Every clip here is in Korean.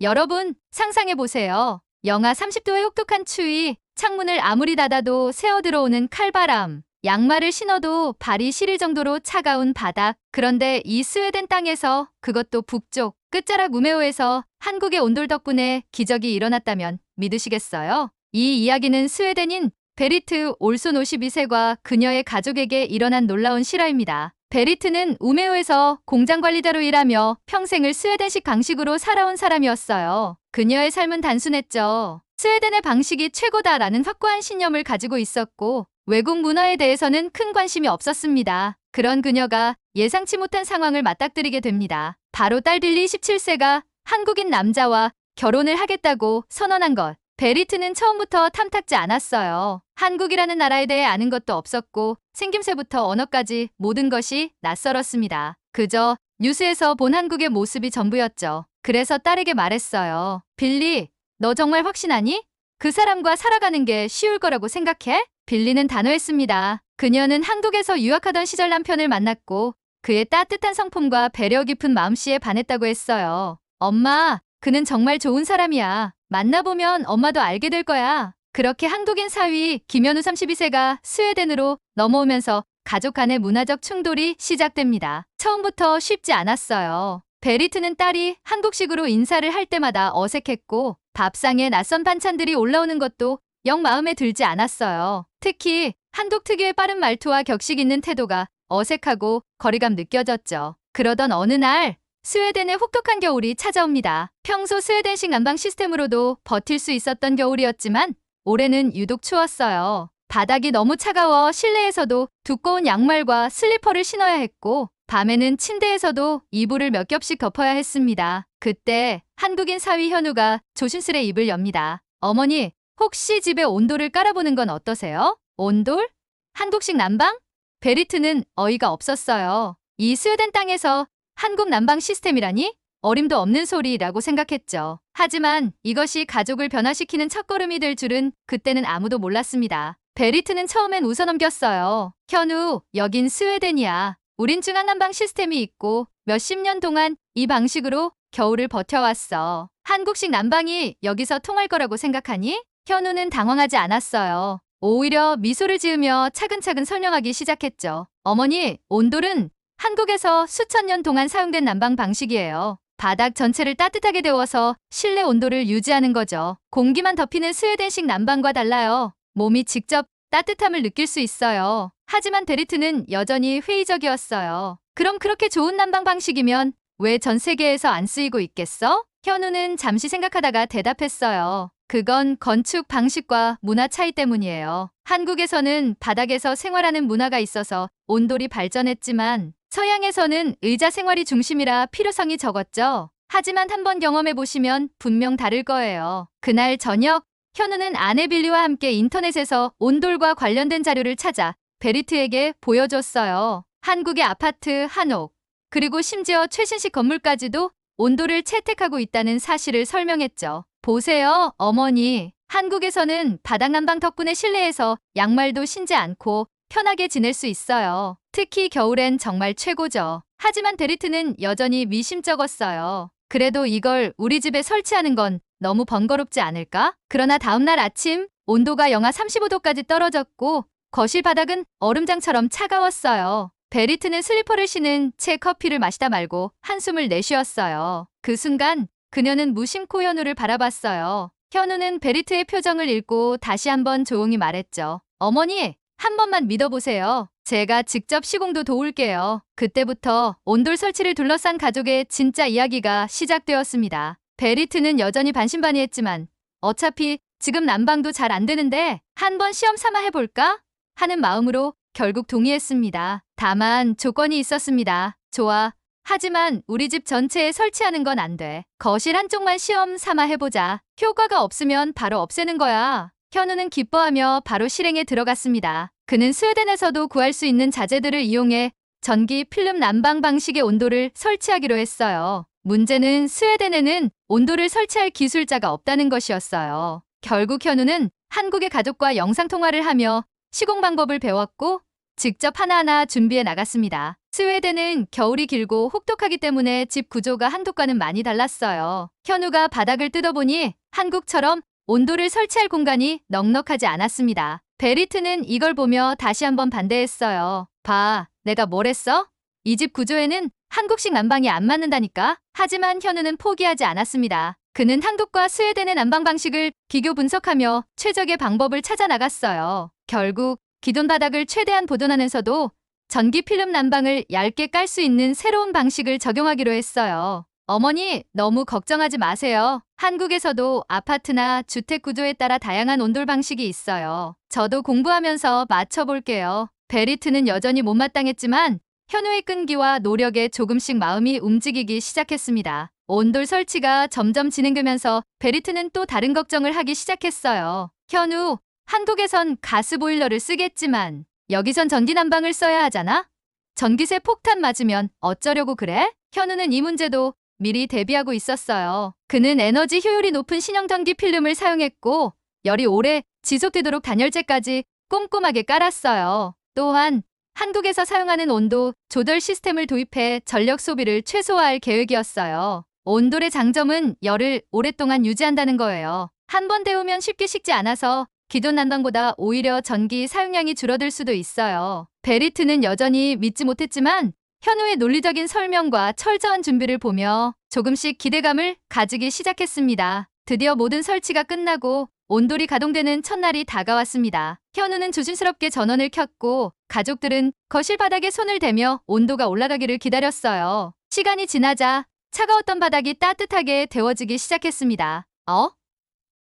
여러분, 상상해보세요. 영하 30도의 혹독한 추위, 창문을 아무리 닫아도 새어 들어오는 칼바람, 양말을 신어도 발이 시릴 정도로 차가운 바닥. 그런데 이 스웨덴 땅에서, 그것도 북쪽, 끝자락 우메오에서 한국의 온돌 덕분에 기적이 일어났다면 믿으시겠어요? 이 이야기는 스웨덴인 베리트 올손 52세과 그녀의 가족에게 일어난 놀라운 실화입니다. 베리트는 우메오에서 공장 관리자로 일하며 평생을 스웨덴식 방식으로 살아온 사람이었어요. 그녀의 삶은 단순했죠. 스웨덴의 방식이 최고다라는 확고한 신념을 가지고 있었고 외국 문화에 대해서는 큰 관심이 없었습니다. 그런 그녀가 예상치 못한 상황을 맞닥뜨리게 됩니다. 바로 딸 빌리 17세가 한국인 남자와 결혼을 하겠다고 선언한 것. 베리트는 처음부터 탐탁지 않았어요. 한국이라는 나라에 대해 아는 것도 없었고 생김새부터 언어까지 모든 것이 낯설었습니다. 그저 뉴스에서 본 한국의 모습이 전부였죠. 그래서 딸에게 말했어요. 빌리, 너 정말 확신하니? 그 사람과 살아가는 게 쉬울 거라고 생각해? 빌리는 단호했습니다. 그녀는 한국에서 유학하던 시절 남편을 만났고 그의 따뜻한 성품과 배려 깊은 마음씨에 반했다고 했어요. 엄마, 그는 정말 좋은 사람이야. 만나보면 엄마도 알게 될 거야. 그렇게 한국인 사위 김현우 32세가 스웨덴으로 넘어오면서 가족 간의 문화적 충돌이 시작됩니다. 처음부터 쉽지 않았어요. 베리트는 딸이 한국식으로 인사를 할 때마다 어색했고 밥상에 낯선 반찬들이 올라오는 것도 영 마음에 들지 않았어요. 특히 한국 특유의 빠른 말투와 격식 있는 태도가 어색하고 거리감 느껴졌죠. 그러던 어느 날 스웨덴의 혹독한 겨울이 찾아옵니다. 평소 스웨덴식 난방 시스템으로도 버틸 수 있었던 겨울이었지만 올해는 유독 추웠어요. 바닥이 너무 차가워 실내에서도 두꺼운 양말과 슬리퍼를 신어야 했고 밤에는 침대에서도 이불을 몇 겹씩 덮어야 했습니다. 그때 한국인 사위 현우가 조심스레 입을 엽니다. 어머니, 혹시 집에 온돌을 깔아보는 건 어떠세요? 온돌? 한국식 난방? 베리트는 어이가 없었어요. 이 스웨덴 땅에서 한국 난방 시스템이라니? 어림도 없는 소리라고 생각했죠. 하지만 이것이 가족을 변화시키는 첫걸음이 될 줄은 그때는 아무도 몰랐습니다. 베리트는 처음엔 웃어넘겼어요. 현우, 여긴 스웨덴이야. 우린 중앙난방 시스템이 있고 몇십 년 동안 이 방식으로 겨울을 버텨왔어. 한국식 난방이 여기서 통할 거라고 생각하니? 현우는 당황하지 않았어요. 오히려 미소를 지으며 차근차근 설명하기 시작했죠. 어머니, 온돌은 한국에서 수천 년 동안 사용된 난방 방식이에요. 바닥 전체를 따뜻하게 데워서 실내 온도를 유지하는 거죠. 공기만 덮이는 스웨덴식 난방과 달라요. 몸이 직접 따뜻함을 느낄 수 있어요. 하지만 베리트는 여전히 회의적이었어요. 그럼 그렇게 좋은 난방 방식이면 왜 전 세계에서 안 쓰이고 있겠어? 현우는 잠시 생각하다가 대답했어요. 그건 건축 방식과 문화 차이 때문이에요. 한국에서는 바닥에서 생활하는 문화가 있어서 온돌이 발전했지만 서양에서는 의자 생활이 중심이라 필요성이 적었죠. 하지만 한번 경험해보시면 분명 다를 거예요. 그날 저녁, 현우는 아내 빌리와 함께 인터넷에서 온돌과 관련된 자료를 찾아 베리트에게 보여줬어요. 한국의 아파트 한옥, 그리고 심지어 최신식 건물까지도 온돌을 채택하고 있다는 사실을 설명했죠. 보세요, 어머니. 한국에서는 바닥 난방 덕분에 실내에서 양말도 신지 않고 편하게 지낼 수 있어요. 특히 겨울엔 정말 최고죠. 하지만 베리트는 여전히 미심쩍었어요. 그래도 이걸 우리 집에 설치하는 건 너무 번거롭지 않을까? 그러나 다음날 아침 온도가 영하 35도까지 떨어졌고 거실 바닥은 얼음장처럼 차가웠어요. 베리트는 슬리퍼를 신은 채 커피를 마시다 말고 한숨을 내쉬었어요. 그 순간 그녀는 무심코 현우를 바라봤어요. 현우는 베리트의 표정을 읽고 다시 한번 조용히 말했죠. 어머니, 한 번만 믿어보세요. 제가 직접 시공도 도울게요. 그때부터 온돌 설치를 둘러싼 가족의 진짜 이야기가 시작되었습니다. 베리트는 여전히 반신반의했지만 어차피 지금 난방도 잘 안 되는데 한번 시험 삼아 해볼까? 하는 마음으로 결국 동의했습니다. 다만 조건이 있었습니다. 좋아. 하지만 우리 집 전체에 설치하는 건 안 돼. 거실 한쪽만 시험 삼아 해보자. 효과가 없으면 바로 없애는 거야. 현우는 기뻐하며 바로 실행에 들어갔습니다. 그는 스웨덴에서도 구할 수 있는 자재들을 이용해 전기 필름 난방 방식의 온돌을 설치하기로 했어요. 문제는 스웨덴에는 온돌을 설치할 기술자가 없다는 것이었어요. 결국 현우는 한국의 가족과 영상통화를 하며 시공 방법을 배웠고 직접 하나하나 준비해 나갔습니다. 스웨덴은 겨울이 길고 혹독하기 때문에 집 구조가 한국과는 많이 달랐어요. 현우가 바닥을 뜯어보니 한국처럼 온도를 설치할 공간이 넉넉하지 않았습니다. 베리트는 이걸 보며 다시 한번 반대했어요. 봐, 내가 뭘 했어? 이 집 구조에는 한국식 난방이 안 맞는다니까? 하지만 현우는 포기하지 않았습니다. 그는 한국과 스웨덴의 난방 방식을 비교 분석하며 최적의 방법을 찾아 나갔어요. 결국 기존 바닥을 최대한 보존하면서도 전기 필름 난방을 얇게 깔 수 있는 새로운 방식을 적용하기로 했어요. 어머니, 너무 걱정하지 마세요. 한국에서도 아파트나 주택 구조에 따라 다양한 온돌 방식이 있어요. 저도 공부하면서 맞춰볼게요. 베리트는 여전히 못마땅했지만 현우의 끈기와 노력에 조금씩 마음이 움직이기 시작했습니다. 온돌 설치가 점점 진행되면서 베리트는 또 다른 걱정을 하기 시작했어요. 현우, 한국에선 가스보일러를 쓰겠지만 여기선 전기 난방을 써야 하잖아? 전기세 폭탄 맞으면 어쩌려고 그래? 현우는 이 문제도 미리 대비하고 있었어요. 그는 에너지 효율이 높은 신형 전기 필름을 사용했고 열이 오래 지속되도록 단열재까지 꼼꼼하게 깔았어요. 또한 한국에서 사용하는 온도 조절 시스템을 도입해 전력 소비를 최소화할 계획이었어요. 온돌의 장점은 열을 오랫동안 유지한다는 거예요. 한 번 데우면 쉽게 식지 않아서 기존 난방보다 오히려 전기 사용량이 줄어들 수도 있어요. 베리트는 여전히 믿지 못했지만 현우의 논리적인 설명과 철저한 준비를 보며 조금씩 기대감을 가지기 시작했습니다. 드디어 모든 설치가 끝나고 온돌이 가동되는 첫날이 다가왔습니다. 현우는 조심스럽게 전원을 켰고 가족들은 거실 바닥에 손을 대며 온도가 올라가기를 기다렸어요. 시간이 지나자 차가웠던 바닥이 따뜻하게 데워지기 시작했습니다.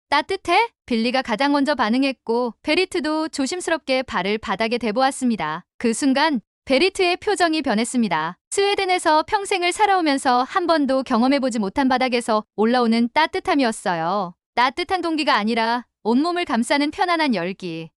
따뜻해? 빌리가 가장 먼저 반응했고 베리트도 조심스럽게 발을 바닥에 대보았습니다. 그 순간 베리트의 표정이 변했습니다. 스웨덴에서 평생을 살아오면서 한 번도 경험해보지 못한 바닥에서 올라오는 따뜻함이었어요. 따뜻한 동기가 아니라 온몸을 감싸는 편안한 열기.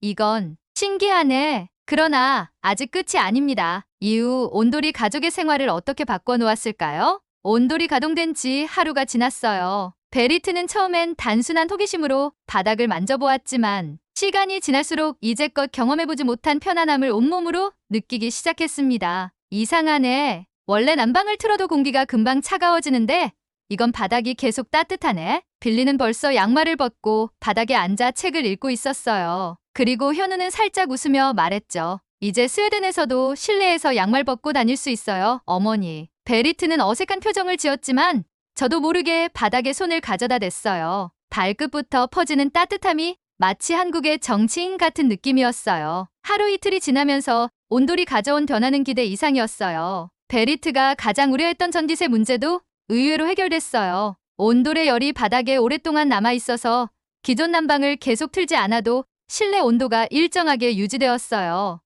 이건 신기하네. 그러나 아직 끝이 아닙니다. 이후 온돌이 가족의 생활을 어떻게 바꿔놓았을까요? 온돌이 가동된 지 하루가 지났어요. 베리트는 처음엔 단순한 호기심으로 바닥을 만져보았지만 시간이 지날수록 이제껏 경험해보지 못한 편안함을 온몸으로 느끼기 시작했습니다. 이상하네. 원래 난방을 틀어도 공기가 금방 차가워지는데 이건 바닥이 계속 따뜻하네. 빌리는 벌써 양말을 벗고 바닥에 앉아 책을 읽고 있었어요. 그리고 현우는 살짝 웃으며 말했죠. 이제 스웨덴에서도 실내에서 양말 벗고 다닐 수 있어요, 어머니. 베리트는 어색한 표정을 지었지만 저도 모르게 바닥에 손을 가져다 댔어요. 발끝부터 퍼지는 따뜻함이 마치 한국의 정치인 같은 느낌이었어요. 하루 이틀이 지나면서 온돌이 가져온 변화는 기대 이상이었어요. 베리트가 가장 우려했던 전기세 문제도 의외로 해결됐어요. 온돌의 열이 바닥에 오랫동안 남아있어서 기존 난방을 계속 틀지 않아도 실내 온도가 일정하게 유지되었어요.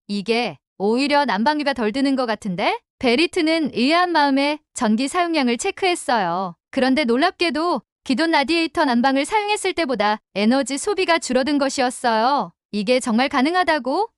이게 오히려 난방비가 덜 드는 것 같은데? 베리트는 의아한 마음에 전기 사용량을 체크했어요. 그런데 놀랍게도 기존 라디에이터 난방을 사용했을 때보다 에너지 소비가 줄어든 것이었어요. 이게 정말 가능하다고?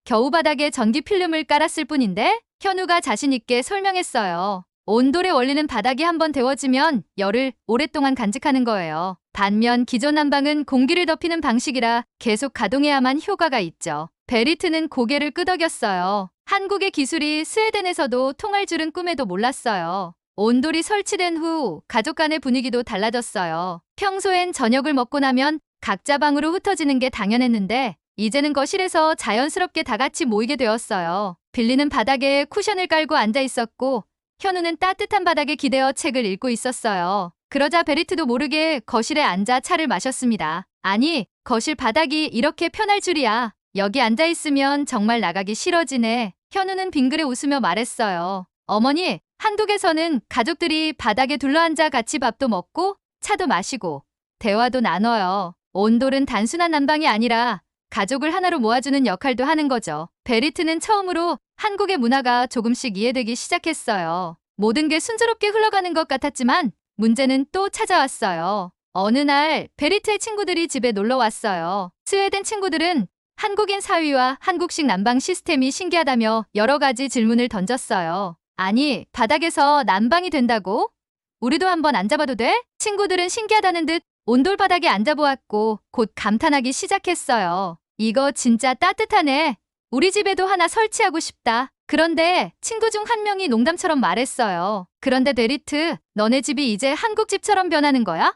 겨우 바닥에 전기 필름을 깔았을 뿐인데? 현우가 자신있게 설명했어요. 온돌의 원리는 바닥이 한번 데워지면 열을 오랫동안 간직하는 거예요. 반면 기존 난방은 공기를 덮이는 방식이라 계속 가동해야만 효과가 있죠. 베리트는 고개를 끄덕였어요. 한국의 기술이 스웨덴에서도 통할 줄은 꿈에도 몰랐어요. 온돌이 설치된 후 가족 간의 분위기도 달라졌어요. 평소엔 저녁을 먹고 나면 각자 방으로 흩어지는 게 당연했는데 이제는 거실에서 자연스럽게 다 같이 모이게 되었어요. 빌리는 바닥에 쿠션을 깔고 앉아 있었고 현우는 따뜻한 바닥에 기대어 책을 읽고 있었어요. 그러자 베리트도 모르게 거실에 앉아 차를 마셨습니다. 아니, 거실 바닥이 이렇게 편할 줄이야. 여기 앉아 있으면 정말 나가기 싫어지네. 현우는 빙그레 웃으며 말했어요. 어머니, 한국에서는 가족들이 바닥에 둘러앉아 같이 밥도 먹고 차도 마시고 대화도 나눠요. 온돌은 단순한 난방이 아니라 가족을 하나로 모아주는 역할도 하는 거죠. 베리트는 처음으로 한국의 문화가 조금씩 이해되기 시작했어요. 모든 게 순조롭게 흘러가는 것 같았지만 문제는 또 찾아왔어요. 어느 날 베리트의 친구들이 집에 놀러 왔어요. 스웨덴 친구들은 한국인 사위와 한국식 난방 시스템이 신기하다며 여러 가지 질문을 던졌어요. 아니, 바닥에서 난방이 된다고? 우리도 한번 앉아봐도 돼? 친구들은 신기하다는 듯 온돌 바닥에 앉아보았고 곧 감탄하기 시작했어요. 이거 진짜 따뜻하네. 우리 집에도 하나 설치하고 싶다. 그런데 친구 중 한 명이 농담처럼 말했어요. 그런데 베리트, 너네 집이 이제 한국 집처럼 변하는 거야?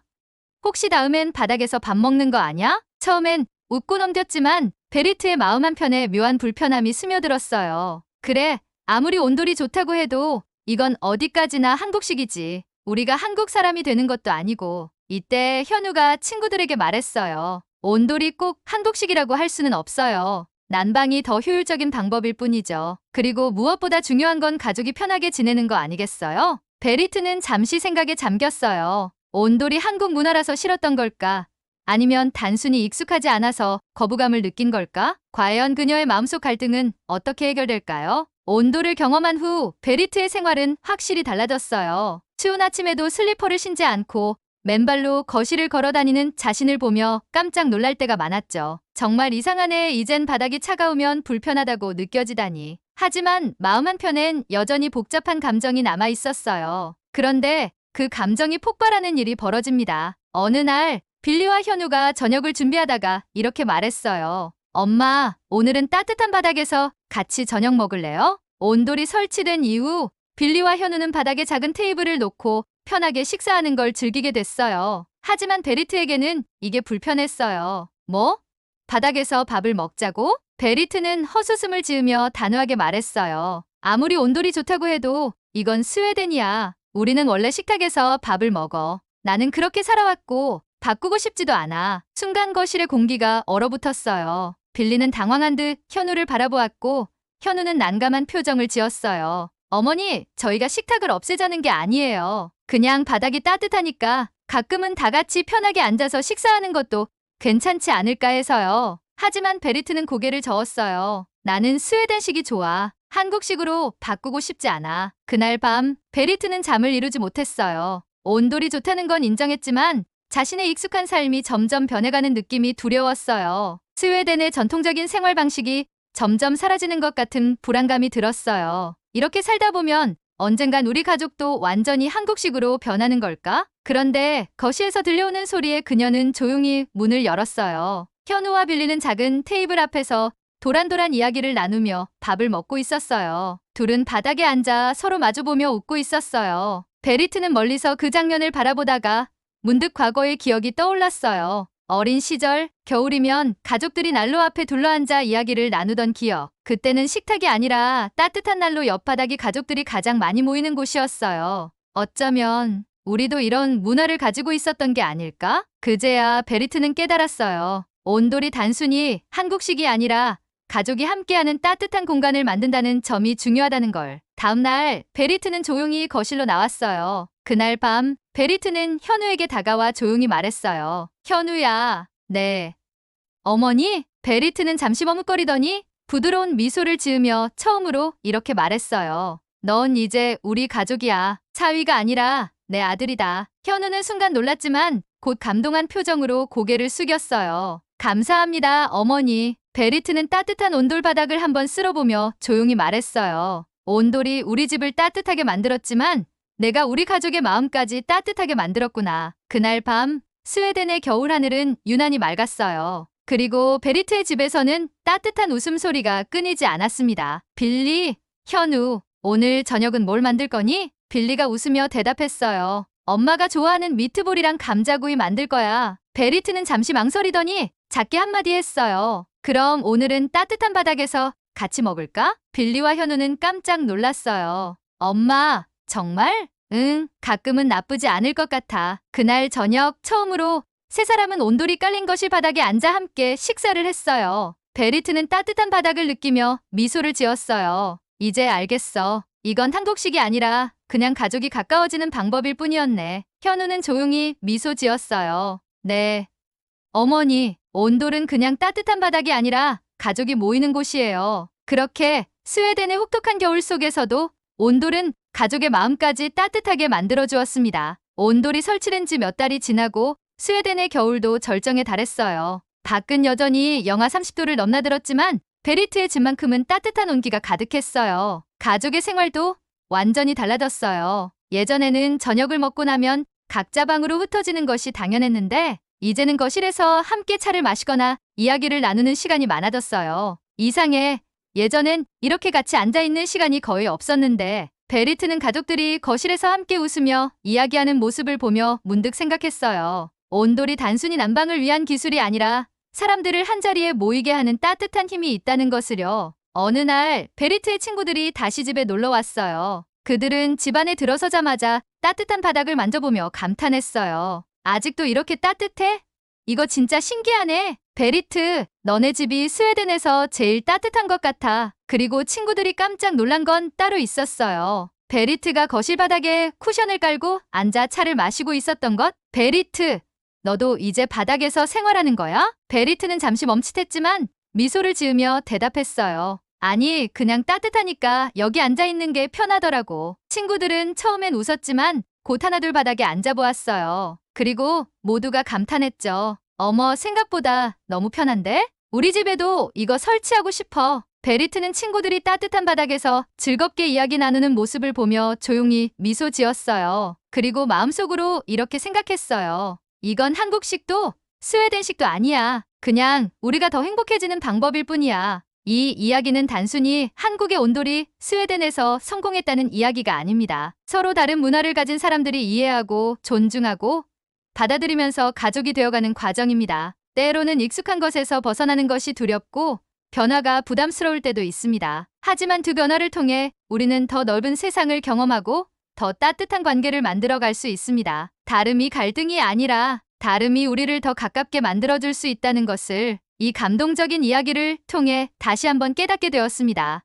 혹시 다음엔 바닥에서 밥 먹는 거 아냐? 처음엔 웃고 넘겼지만 베리트의 마음 한편에 묘한 불편함이 스며들었어요. 그래, 아무리 온돌이 좋다고 해도 이건 어디까지나 한국식이지. 우리가 한국 사람이 되는 것도 아니고. 이때 현우가 친구들에게 말했어요. 온돌이 꼭 한국식이라고 할 수는 없어요. 난방이 더 효율적인 방법일 뿐이죠. 그리고 무엇보다 중요한 건 가족이 편하게 지내는 거 아니겠어요? 베리트는 잠시 생각에 잠겼어요. 온돌이 한국 문화라서 싫었던 걸까? 아니면 단순히 익숙하지 않아서 거부감을 느낀 걸까? 과연 그녀의 마음속 갈등은 어떻게 해결될까요? 온돌을 경험한 후 베리트의 생활은 확실히 달라졌어요. 추운 아침에도 슬리퍼를 신지 않고 맨발로 거실을 걸어 다니는 자신을 보며 깜짝 놀랄 때가 많았죠. 정말 이상하네. 이젠 바닥이 차가우면 불편하다고 느껴지다니. 하지만 마음 한편엔 여전히 복잡한 감정이 남아 있었어요. 그런데 그 감정이 폭발하는 일이 벌어집니다. 어느 날 빌리와 현우가 저녁을 준비하다가 이렇게 말했어요. 엄마, 오늘은 따뜻한 바닥에서 같이 저녁 먹을래요? 온돌이 설치된 이후 빌리와 현우는 바닥에 작은 테이블을 놓고 편하게 식사하는 걸 즐기게 됐어요. 하지만 베리트에게는 이게 불편했어요. 뭐? 바닥에서 밥을 먹자고? 베리트는 헛웃음을 지으며 단호하게 말했어요. 아무리 온돌이 좋다고 해도 이건 스웨덴이야. 우리는 원래 식탁에서 밥을 먹어. 나는 그렇게 살아왔고 바꾸고 싶지도 않아. 순간 거실의 공기가 얼어붙었어요. 빌리는 당황한 듯 현우를 바라보았고 현우는 난감한 표정을 지었어요. 어머니, 저희가 식탁을 없애자는 게 아니에요. 그냥 바닥이 따뜻하니까 가끔은 다 같이 편하게 앉아서 식사하는 것도 괜찮지 않을까 해서요. 하지만 베리트는 고개를 저었어요. 나는 스웨덴식이 좋아. 한국식으로 바꾸고 싶지 않아. 그날 밤 베리트는 잠을 이루지 못했어요. 온돌이 좋다는 건 인정했지만 자신의 익숙한 삶이 점점 변해가는 느낌이 두려웠어요. 스웨덴의 전통적인 생활 방식이 점점 사라지는 것 같은 불안감이 들었어요. 이렇게 살다 보면 언젠간 우리 가족도 완전히 한국식으로 변하는 걸까? 그런데 거실에서 들려오는 소리에 그녀는 조용히 문을 열었어요. 현우와 빌리는 작은 테이블 앞에서 도란도란 이야기를 나누며 밥을 먹고 있었어요. 둘은 바닥에 앉아 서로 마주보며 웃고 있었어요. 베리트는 멀리서 그 장면을 바라보다가 문득 과거의 기억이 떠올랐어요. 어린 시절, 겨울이면 가족들이 난로 앞에 둘러앉아 이야기를 나누던 기억. 그때는 식탁이 아니라 따뜻한 난로 옆바닥이 가족들이 가장 많이 모이는 곳이었어요. 어쩌면 우리도 이런 문화를 가지고 있었던 게 아닐까? 그제야 베리트는 깨달았어요. 온돌이 단순히 한국식이 아니라 가족이 함께하는 따뜻한 공간을 만든다는 점이 중요하다는 걸. 다음 날 베리트는 조용히 거실로 나왔어요. 그날 밤 베리트는 현우에게 다가와 조용히 말했어요. 현우야. 네. 어머니? 베리트는 잠시 머뭇거리더니 부드러운 미소를 지으며 처음으로 이렇게 말했어요. 넌 이제 우리 가족이야. 사위가 아니라 내 아들이다. 현우는 순간 놀랐지만 곧 감동한 표정으로 고개를 숙였어요. 감사합니다, 어머니. 베리트는 따뜻한 온돌 바닥을 한번 쓸어보며 조용히 말했어요. 온돌이 우리 집을 따뜻하게 만들었지만 내가 우리 가족의 마음까지 따뜻하게 만들었구나. 그날 밤 스웨덴의 겨울 하늘은 유난히 맑았어요. 그리고 베리트의 집에서는 따뜻한 웃음소리가 끊이지 않았습니다. 빌리, 현우, 오늘 저녁은 뭘 만들 거니? 빌리가 웃으며 대답했어요. 엄마가 좋아하는 미트볼이랑 감자구이 만들 거야. 베리트는 잠시 망설이더니 작게 한마디 했어요. 그럼 오늘은 따뜻한 바닥에서 같이 먹을까? 빌리와 현우는 깜짝 놀랐어요. 엄마, 정말? 응, 가끔은 나쁘지 않을 것 같아. 그날 저녁 처음으로 세 사람은 온돌이 깔린 거실 바닥에 앉아 함께 식사를 했어요. 베리트는 따뜻한 바닥을 느끼며 미소를 지었어요. 이제 알겠어. 이건 한국식이 아니라 그냥 가족이 가까워지는 방법일 뿐이었네. 현우는 조용히 미소 지었어요. 네. 어머니, 온돌은 그냥 따뜻한 바닥이 아니라 가족이 모이는 곳이에요. 그렇게 스웨덴의 혹독한 겨울 속에서도 온돌은 가족의 마음까지 따뜻하게 만들어주었습니다. 온돌이 설치된 지 몇 달이 지나고 스웨덴의 겨울도 절정에 달했어요. 밖은 여전히 영하 30도를 넘나들었지만 베리트의 집만큼은 따뜻한 온기가 가득했어요. 가족의 생활도 완전히 달라졌어요. 예전에는 저녁을 먹고 나면 각자 방으로 흩어지는 것이 당연했는데 이제는 거실에서 함께 차를 마시거나 이야기를 나누는 시간이 많아졌어요. 이상해. 예전엔 이렇게 같이 앉아있는 시간이 거의 없었는데 베리트는 가족들이 거실에서 함께 웃으며 이야기하는 모습을 보며 문득 생각했어요. 온돌이 단순히 난방을 위한 기술이 아니라 사람들을 한자리에 모이게 하는 따뜻한 힘이 있다는 것을요. 어느 날 베리트의 친구들이 다시 집에 놀러 왔어요. 그들은 집 안에 들어서자마자 따뜻한 바닥을 만져보며 감탄했어요. 아직도 이렇게 따뜻해? 이거 진짜 신기하네. 베리트, 너네 집이 스웨덴에서 제일 따뜻한 것 같아. 그리고 친구들이 깜짝 놀란 건 따로 있었어요. 베리트가 거실 바닥에 쿠션을 깔고 앉아 차를 마시고 있었던 것? 베리트, 너도 이제 바닥에서 생활하는 거야? 베리트는 잠시 멈칫했지만 미소를 지으며 대답했어요. 아니, 그냥 따뜻하니까 여기 앉아있는 게 편하더라고. 친구들은 처음엔 웃었지만 곧 하나둘 바닥에 앉아보았어요. 그리고 모두가 감탄했죠. 어머, 생각보다 너무 편한데? 우리 집에도 이거 설치하고 싶어. 베리트는 친구들이 따뜻한 바닥에서 즐겁게 이야기 나누는 모습을 보며 조용히 미소 지었어요. 그리고 마음속으로 이렇게 생각했어요. 이건 한국식도 스웨덴식도 아니야. 그냥 우리가 더 행복해지는 방법일 뿐이야. 이 이야기는 단순히 한국의 온돌이 스웨덴에서 성공했다는 이야기가 아닙니다. 서로 다른 문화를 가진 사람들이 이해하고 존중하고 받아들이면서 가족이 되어가는 과정입니다. 때로는 익숙한 것에서 벗어나는 것이 두렵고 변화가 부담스러울 때도 있습니다. 하지만 두 변화를 통해 우리는 더 넓은 세상을 경험하고 더 따뜻한 관계를 만들어갈 수 있습니다. 다름이 갈등이 아니라 다름이 우리를 더 가깝게 만들어줄 수 있다는 것을 이 감동적인 이야기를 통해 다시 한번 깨닫게 되었습니다.